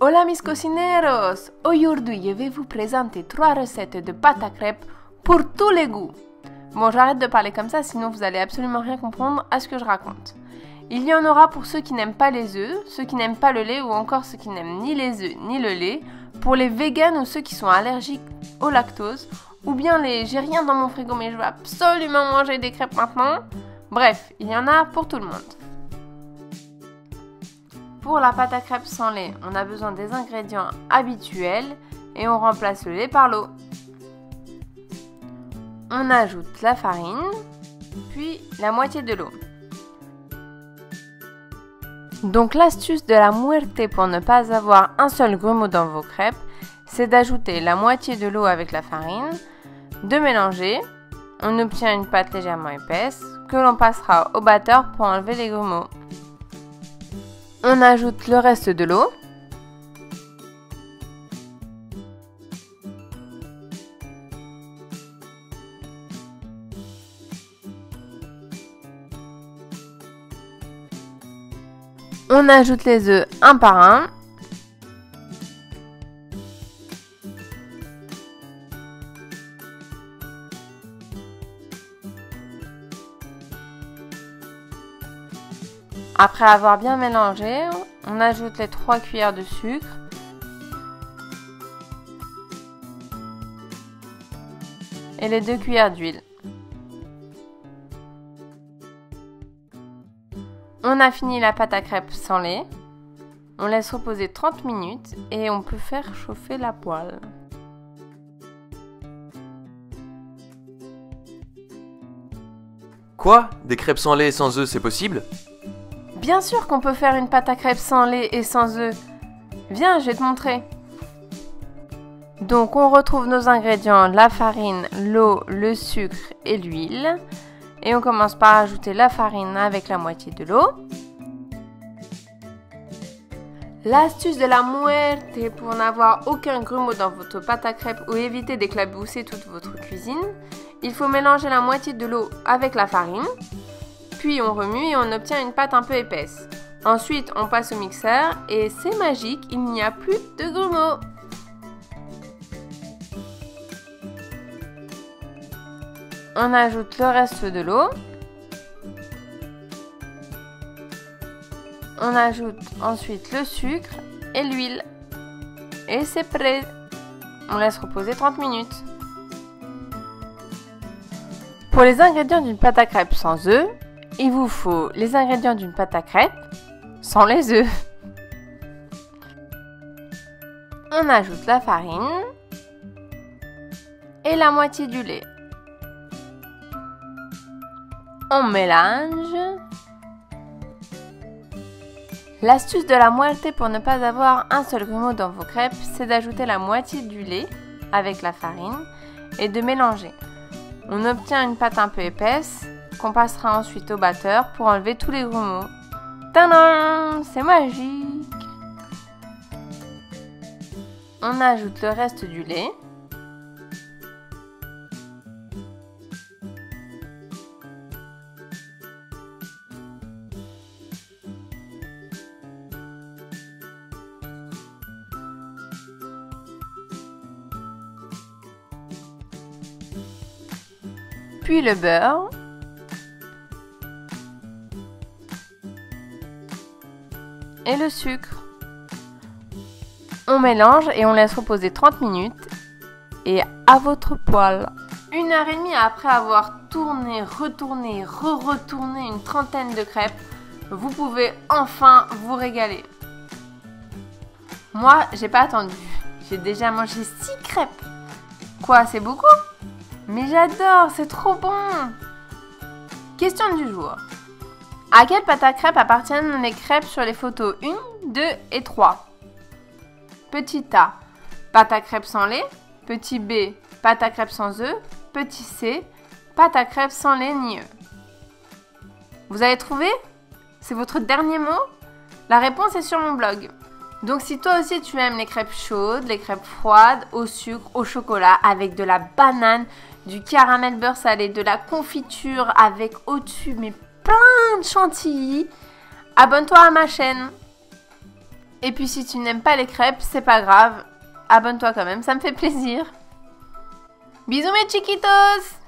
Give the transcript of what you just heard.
Hola mis cocineros! Aujourd'hui, je vais vous présenter 3 recettes de pâte à crêpes pour tous les goûts. Bon, j'arrête de parler comme ça, sinon vous allez absolument rien comprendre à ce que je raconte. Il y en aura pour ceux qui n'aiment pas les œufs, ceux qui n'aiment pas le lait ou encore ceux qui n'aiment ni les œufs ni le lait, pour les véganes ou ceux qui sont allergiques au lactose, ou bien les j'ai rien dans mon frigo mais je veux absolument manger des crêpes maintenant. Bref, il y en a pour tout le monde. Pour la pâte à crêpes sans lait, on a besoin des ingrédients habituels et on remplace le lait par l'eau. On ajoute la farine, puis la moitié de l'eau. Donc l'astuce de la muerte pour ne pas avoir un seul grumeau dans vos crêpes, c'est d'ajouter la moitié de l'eau avec la farine, de mélanger, on obtient une pâte légèrement épaisse que l'on passera au batteur pour enlever les grumeaux. On ajoute le reste de l'eau. On ajoute les œufs un par un. Après avoir bien mélangé, on ajoute les 3 cuillères de sucre. Et les 2 cuillères d'huile. On a fini la pâte à crêpes sans lait. On laisse reposer 30 minutes et on peut faire chauffer la poêle. Quoi? Des crêpes sans lait et sans œufs, c'est possible? Bien sûr qu'on peut faire une pâte à crêpes sans lait et sans œufs. Viens, je vais te montrer. Donc on retrouve nos ingrédients, la farine, l'eau, le sucre et l'huile. Et on commence par ajouter la farine avec la moitié de l'eau. L'astuce de la muerte pour n'avoir aucun grumeau dans votre pâte à crêpes ou éviter d'éclabousser toute votre cuisine, il faut mélanger la moitié de l'eau avec la farine. Puis on remue et on obtient une pâte un peu épaisse. Ensuite, on passe au mixeur et c'est magique, il n'y a plus de grumeaux. On ajoute le reste de l'eau. On ajoute ensuite le sucre et l'huile. Et c'est prêt. On laisse reposer 30 minutes. Pour les ingrédients d'une pâte à crêpes sans œufs, il vous faut les ingrédients d'une pâte à crêpes sans les œufs. On ajoute la farine et la moitié du lait. On mélange. L'astuce de la muerte pour ne pas avoir un seul grumeau dans vos crêpes, c'est d'ajouter la moitié du lait avec la farine et de mélanger. On obtient une pâte un peu épaisse qu'on passera ensuite au batteur pour enlever tous les grumeaux. Tadam! C'est magique! On ajoute le reste du lait. Puis le beurre. Et le sucre. On mélange et on laisse reposer 30 minutes et à votre poêle. 1h30 après avoir tourné, retourné, re-retourné une trentaine de crêpes, vous pouvez enfin vous régaler. Moi, j'ai pas attendu. J'ai déjà mangé 6 crêpes. Quoi, c'est beaucoup? Mais j'adore, c'est trop bon. Question du jour. À quelle pâte à crêpes appartiennent les crêpes sur les photos 1, 2 et 3? Petit A, pâte à crêpes sans lait. Petit B, pâte à crêpes sans œufs. Petit C, pâte à crêpes sans lait ni œufs. Vous avez trouvé? C'est votre dernier mot? La réponse est sur mon blog. Donc si toi aussi tu aimes les crêpes chaudes, les crêpes froides, au sucre, au chocolat, avec de la banane, du caramel beurre salé, de la confiture avec au-dessus mais plein de chantilly, abonne-toi à ma chaîne. Et puis si tu n'aimes pas les crêpes, c'est pas grave. Abonne-toi quand même, ça me fait plaisir. Bisous mes chiquitos!